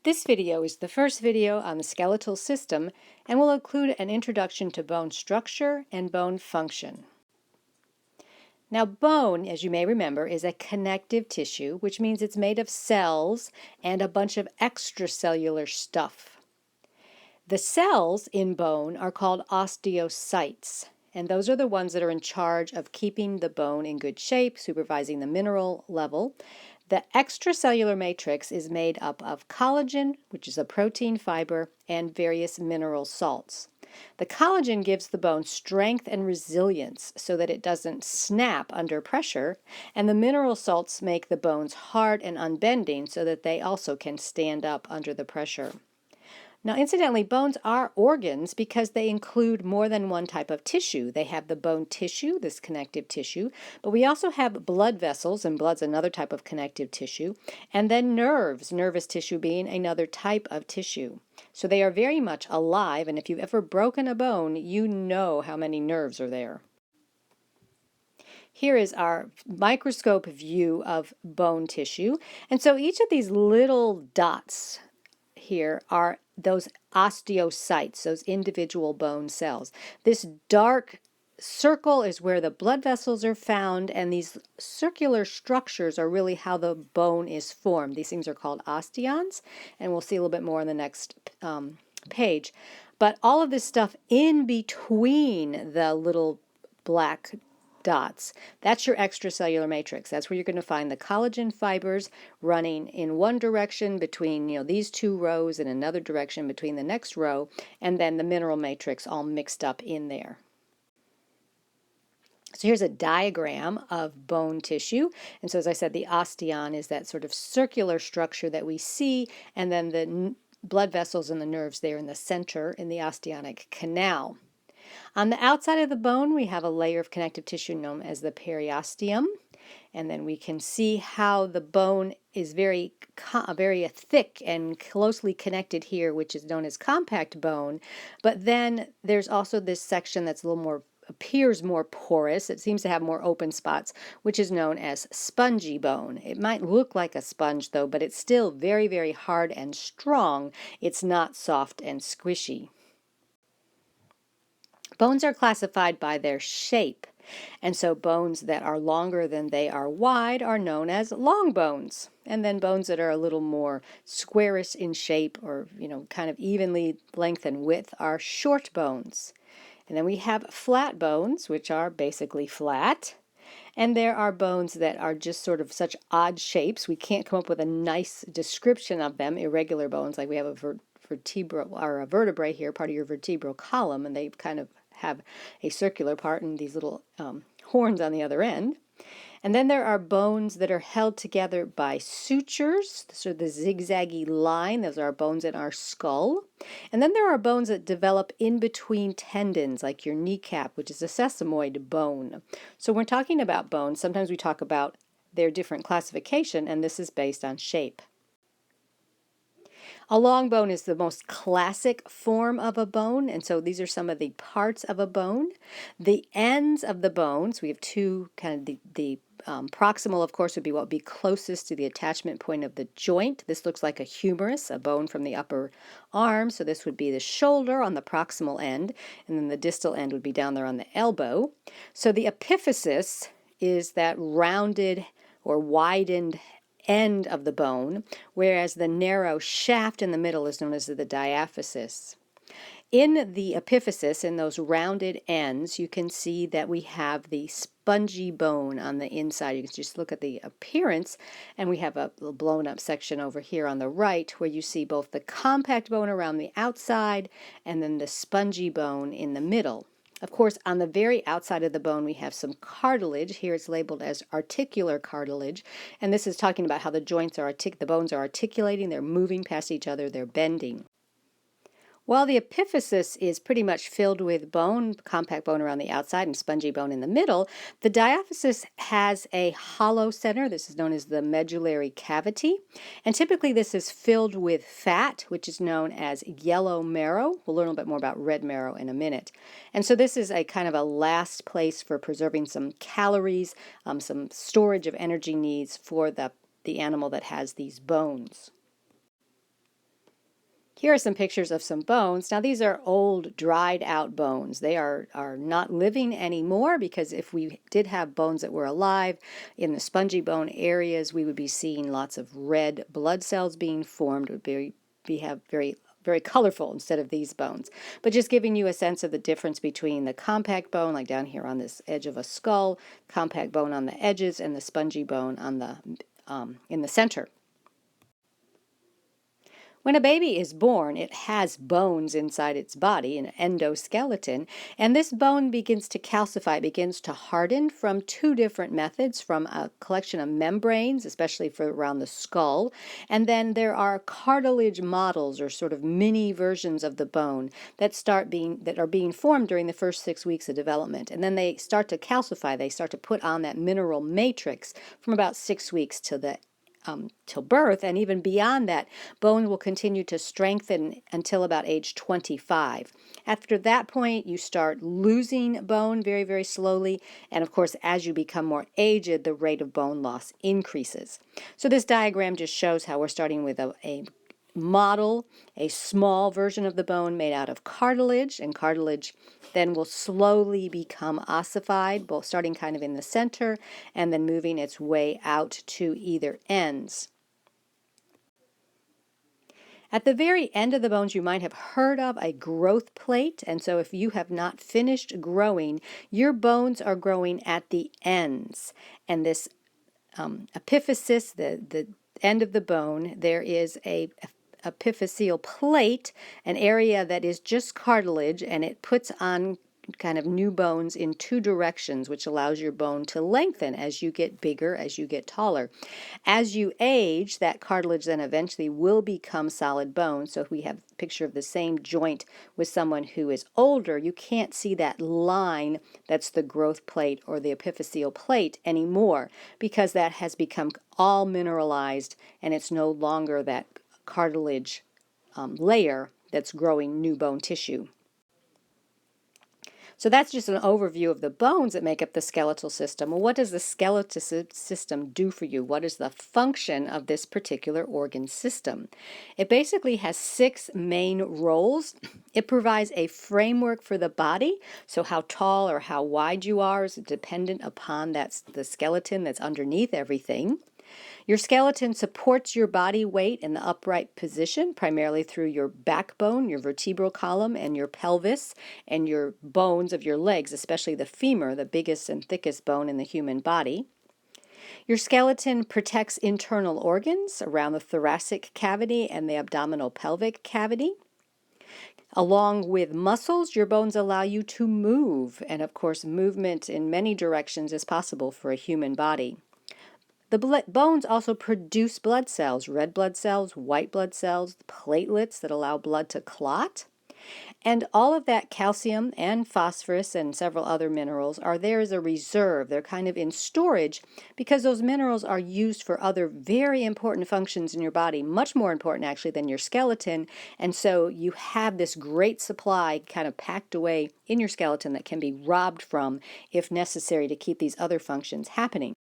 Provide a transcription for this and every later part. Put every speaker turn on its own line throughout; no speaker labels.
This video is the first video on the skeletal system and will include an introduction to bone structure and bone function. Now, bone, as you may remember, is a connective tissue, which means it's made of cells and a bunch of extracellular stuff. The cells in bone are called osteocytes, and those are the ones that are in charge of keeping the bone in good shape, supervising the mineral level. The extracellular matrix is made up of collagen, which is a protein fiber, and various mineral salts. The collagen gives the bone strength and resilience so that it doesn't snap under pressure, and the mineral salts make the bones hard and unbending so that they also can stand up under the pressure. Now, incidentally, bones are organs because they include more than one type of tissue. They have the bone tissue, this connective tissue, but we also have blood vessels, and blood's another type of connective tissue, and then nerves, nervous tissue being another type of tissue. So they are very much alive, and if you've ever broken a bone, you know how many nerves are there. Here is our microscope view of bone tissue, and so each of these little dots here are those osteocytes, those individual bone cells. This dark circle is where the blood vessels are found, and these circular structures are really how the bone is formed. These things are called osteons, and we'll see a little bit more on the next page. But all of this stuff in between the little black dots, that's your extracellular matrix. That's where you're going to find the collagen fibers running in one direction between these two rows, and another direction between the next row, and then the mineral matrix all mixed up in there. So here's a diagram of bone tissue, and so as I said, the osteon is that sort of circular structure that we see, and then the blood vessels and the nerves there in the center in the osteonic canal. On the outside of the bone, we have a layer of connective tissue known as the periosteum, and then we can see how the bone is very thick and closely connected here, which is known as compact bone. But then there's also this section that's appears more porous. It seems to have more open spots, which is known as spongy bone. It might look like a sponge though, but it's still very, very hard and strong. It's not soft and squishy. Bones are classified by their shape, and so bones that are longer than they are wide are known as long bones, and then bones that are a little more squarish in shape or kind of evenly length and width are short bones. And then we have flat bones, which are basically flat, and there are bones that are just sort of such odd shapes we can't come up with a nice description of them. Irregular bones, like we have a vertebrae here, part of your vertebral column, and they kind of have a circular part and these little horns on the other end. And then there are bones that are held together by sutures, so the zigzaggy line, those are bones in our skull. And then there are bones that develop in between tendons, like your kneecap, which is a sesamoid bone. So when we're talking about bones, sometimes we talk about their different classification, and this is based on shape. A long bone is the most classic form of a bone, and so these are some of the parts of a bone. The ends of the bones, we have two, kind of the proximal, of course, would be what would be closest to the attachment point of the joint. This looks like a humerus, a bone from the upper arm, so this would be the shoulder on the proximal end, and then the distal end would be down there on the elbow. So the epiphysis is that rounded or widened end of the bone, whereas the narrow shaft in the middle is known as the diaphysis. In the epiphysis, in those rounded ends, you can see that we have the spongy bone on the inside. You can just look at the appearance, and we have a blown up section over here on the right where you see both the compact bone around the outside and then the spongy bone in the middle. Of course, on the very outside of the bone, we have some cartilage. Here it's labeled as articular cartilage, and this is talking about how the bones are articulating, they're moving past each other, they're bending. While the epiphysis is pretty much filled with bone, compact bone around the outside and spongy bone in the middle, the diaphysis has a hollow center. This is known as the medullary cavity. And typically this is filled with fat, which is known as yellow marrow. We'll learn a little bit more about red marrow in a minute. And so this is a kind of a last place for preserving some calories, some storage of energy needs for the animal that has these bones. Here are some pictures of some bones. Now these are old, dried out bones. They are not living anymore, because if we did have bones that were alive in the spongy bone areas, we would be seeing lots of red blood cells being formed. It would have very colorful instead of these bones. But just giving you a sense of the difference between the compact bone, like down here on this edge of a skull, compact bone on the edges, and the spongy bone on the in the center. When a baby is born, it has bones inside its body, an endoskeleton, and this bone begins to calcify, begins to harden from two different methods, from a collection of membranes, especially for around the skull, and then there are cartilage models, or sort of mini versions of the bone that are being formed during the first 6 weeks of development, and then they start to calcify. They start to put on that mineral matrix from about 6 weeks till birth, and even beyond that, bone will continue to strengthen until about age 25. After that point, you start losing bone very, very slowly, and of course, as you become more aged, the rate of bone loss increases. So this diagram just shows how we're starting with a model, a small version of the bone made out of cartilage, and cartilage then will slowly become ossified, both starting kind of in the center and then moving its way out to either ends. At the very end of the bones, you might have heard of a growth plate, and so if you have not finished growing, your bones are growing at the ends. And this epiphysis, the end of the bone, there is a epiphyseal plate, an area that is just cartilage, and it puts on kind of new bones in two directions, which allows your bone to lengthen as you get bigger, as you get taller. As you age, that cartilage then eventually will become solid bone. So if we have a picture of the same joint with someone who is older, you can't see that line that's the growth plate or the epiphyseal plate anymore, because that has become all mineralized and it's no longer that cartilage layer that's growing new bone tissue. So that's just an overview of the bones that make up the skeletal system. Well, what does the skeletal system do for you? What is the function of this particular organ system? It basically has 6 main roles. It provides a framework for the body, so how tall or how wide you are is dependent upon the skeleton that's underneath everything. Your skeleton supports your body weight in the upright position, primarily through your backbone, your vertebral column, and your pelvis, and your bones of your legs, especially the femur, the biggest and thickest bone in the human body. Your skeleton protects internal organs around the thoracic cavity and the abdominal pelvic cavity. Along with muscles, your bones allow you to move, and of course, movement in many directions is possible for a human body. The bones also produce blood cells, red blood cells, white blood cells, platelets that allow blood to clot. And all of that calcium and phosphorus and several other minerals are there as a reserve. They're kind of in storage because those minerals are used for other very important functions in your body, much more important actually than your skeleton. And so you have this great supply kind of packed away in your skeleton that can be robbed from if necessary to keep these other functions happening.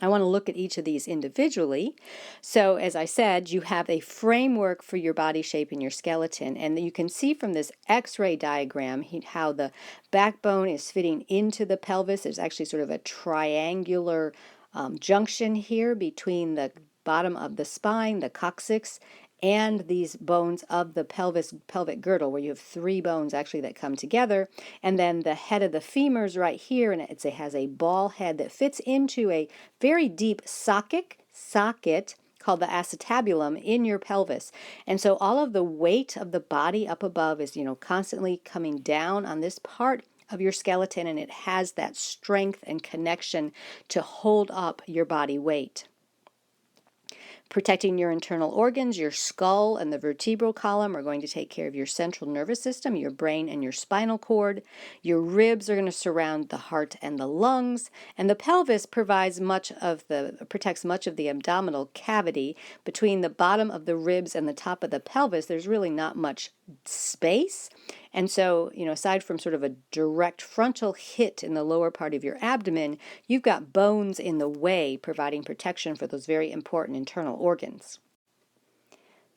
I want to look at each of these individually. So as I said, you have a framework for your body shape in your skeleton, and you can see from this X-ray diagram how the backbone is fitting into the pelvis. There's actually sort of a triangular junction here between the bottom of the spine, the coccyx, and these bones of the pelvic girdle, where you have 3 bones actually that come together. And then the head of the femur is right here, and it has a ball head that fits into a very deep socket called the acetabulum in your pelvis. And so all of the weight of the body up above is, constantly coming down on this part of your skeleton, and it has that strength and connection to hold up your body weight. Protecting your internal organs, your skull and the vertebral column are going to take care of your central nervous system, your brain and your spinal cord. Your ribs are going to surround the heart and the lungs, and the pelvis protects much of the abdominal cavity. Between the bottom of the ribs and the top of the pelvis, there's really not much space. And so, aside from sort of a direct frontal hit in the lower part of your abdomen, you've got bones in the way, providing protection for those very important internal organs.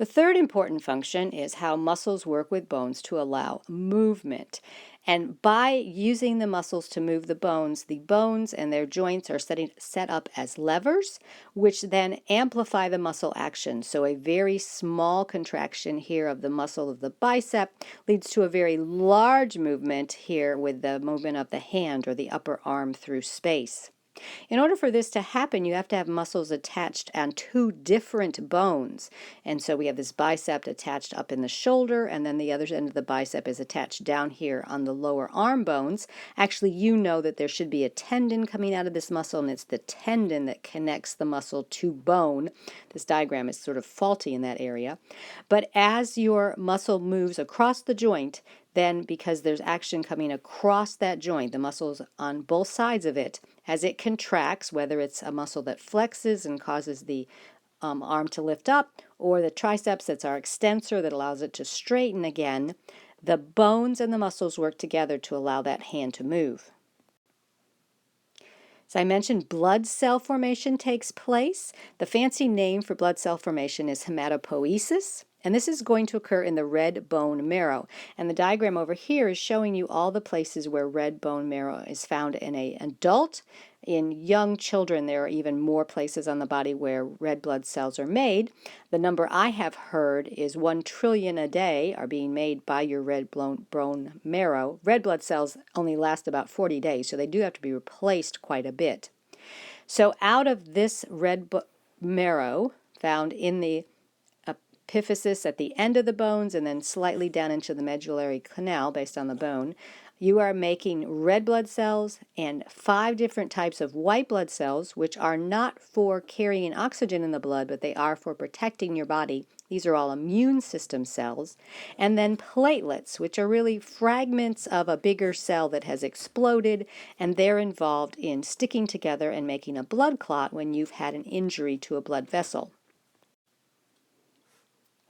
The third important function is how muscles work with bones to allow movement. And by using the muscles to move the bones and their joints are set up as levers, which then amplify the muscle action. So a very small contraction here of the muscle of the bicep leads to a very large movement here with the movement of the hand or the upper arm through space. In order for this to happen, you have to have muscles attached on two different bones. And so we have this bicep attached up in the shoulder, and then the other end of the bicep is attached down here on the lower arm bones. Actually, you know that there should be a tendon coming out of this muscle, and it's the tendon that connects the muscle to bone. This diagram is sort of faulty in that area. But as your muscle moves across the joint, then because there's action coming across that joint, the muscles on both sides of it, as it contracts, whether it's a muscle that flexes and causes the arm to lift up, or the triceps that's our extensor that allows it to straighten again, the bones and the muscles work together to allow that hand to move. As I mentioned, blood cell formation takes place. The fancy name for blood cell formation is hematopoiesis. And this is going to occur in the red bone marrow. And the diagram over here is showing you all the places where red bone marrow is found in an adult. In young children, there are even more places on the body where red blood cells are made. The number I have heard is 1 trillion a day are being made by your red bone marrow. Red blood cells only last about 40 days, so they do have to be replaced quite a bit. So out of this red marrow found in the epiphysis at the end of the bones and then slightly down into the medullary canal based on the bone, you are making red blood cells and 5 different types of white blood cells, which are not for carrying oxygen in the blood, but they are for protecting your body. These are all immune system cells. And then platelets, which are really fragments of a bigger cell that has exploded, and they're involved in sticking together and making a blood clot when you've had an injury to a blood vessel.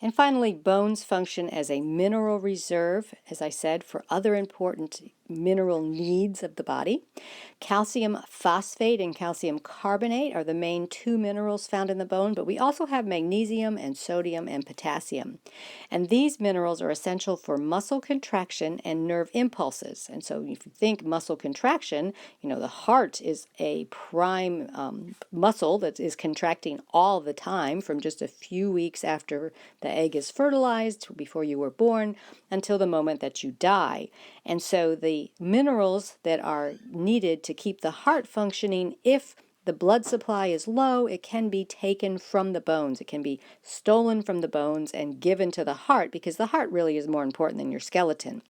And finally, bones function as a mineral reserve, as I said, for other important mineral needs of the body. Calcium phosphate and calcium carbonate are the main 2 minerals found in the bone, but we also have magnesium and sodium and potassium. And these minerals are essential for muscle contraction and nerve impulses. And so if you think muscle contraction, the heart is a prime muscle that is contracting all the time from just a few weeks after the egg is fertilized, before you were born, until the moment that you die. And so the minerals that are needed to keep the heart functioning, if the blood supply is low, it can be taken from the bones. It can be stolen from the bones and given to the heart, because the heart really is more important than your skeleton.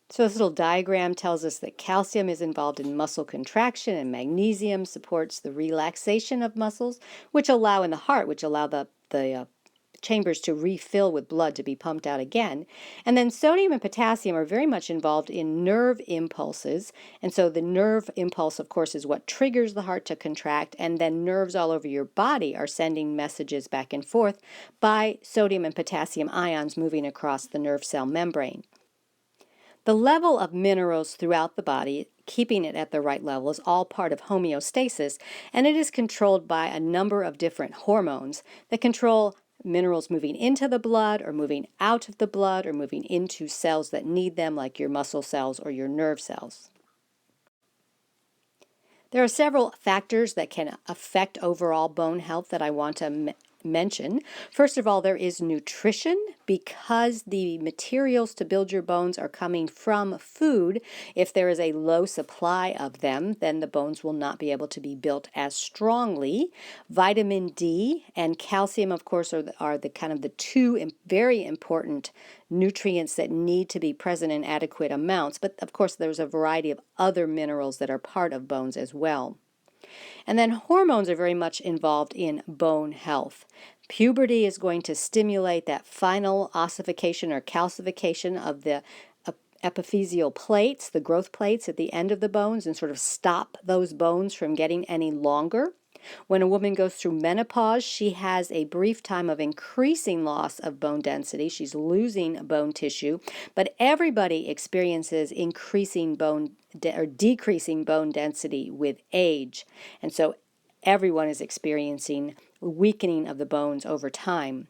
So this little diagram tells us that calcium is involved in muscle contraction, and magnesium supports the relaxation of muscles, which allow in the heart, which allow the chambers to refill with blood to be pumped out again. And then sodium and potassium are very much involved in nerve impulses. And so the nerve impulse, of course, is what triggers the heart to contract, and then nerves all over your body are sending messages back and forth by sodium and potassium ions moving across the nerve cell membrane. The level of minerals throughout the body, keeping it at the right level, is all part of homeostasis, and it is controlled by a number of different hormones that control minerals moving into the blood or moving out of the blood or moving into cells that need them, like your muscle cells or your nerve cells. There are several factors that can affect overall bone health that I want to mention. First of all, there is nutrition. Because the materials to build your bones are coming from food, if there is a low supply of them, then the bones will not be able to be built as strongly. Vitamin D and calcium, of course, are the kind of the 2 very important nutrients that need to be present in adequate amounts. But of course, there's a variety of other minerals that are part of bones as well. And then hormones are very much involved in bone health. Puberty is going to stimulate that final ossification or calcification of the epiphyseal plates, the growth plates at the end of the bones, and sort of stop those bones from getting any longer. When a woman goes through menopause, she has a brief time of increasing loss of bone density. She's losing bone tissue, but everybody experiences increasing bone or decreasing bone density with age. And so everyone is experiencing weakening of the bones over time.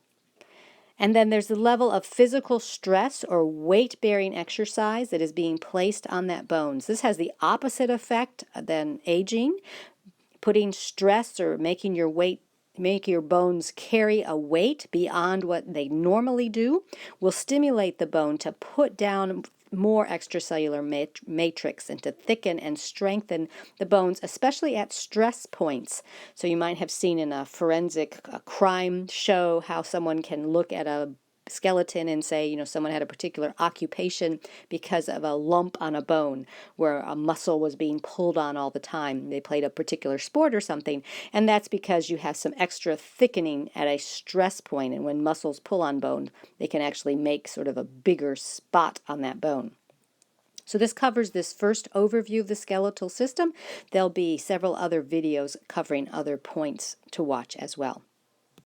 And then there's the level of physical stress or weight-bearing exercise that is being placed on that bones. This has the opposite effect than aging. Putting stress or making your bones carry a weight beyond what they normally do will stimulate the bone to put down more extracellular matrix and to thicken and strengthen the bones, especially at stress points. So you might have seen in a forensic crime show how someone can look at a skeleton and say, someone had a particular occupation because of a lump on a bone where a muscle was being pulled on all the time. They played a particular sport or something, and that's because you have some extra thickening at a stress point, and when muscles pull on bone, they can actually make sort of a bigger spot on that bone. So this covers this first overview of the skeletal system. There'll be several other videos covering other points to watch as well.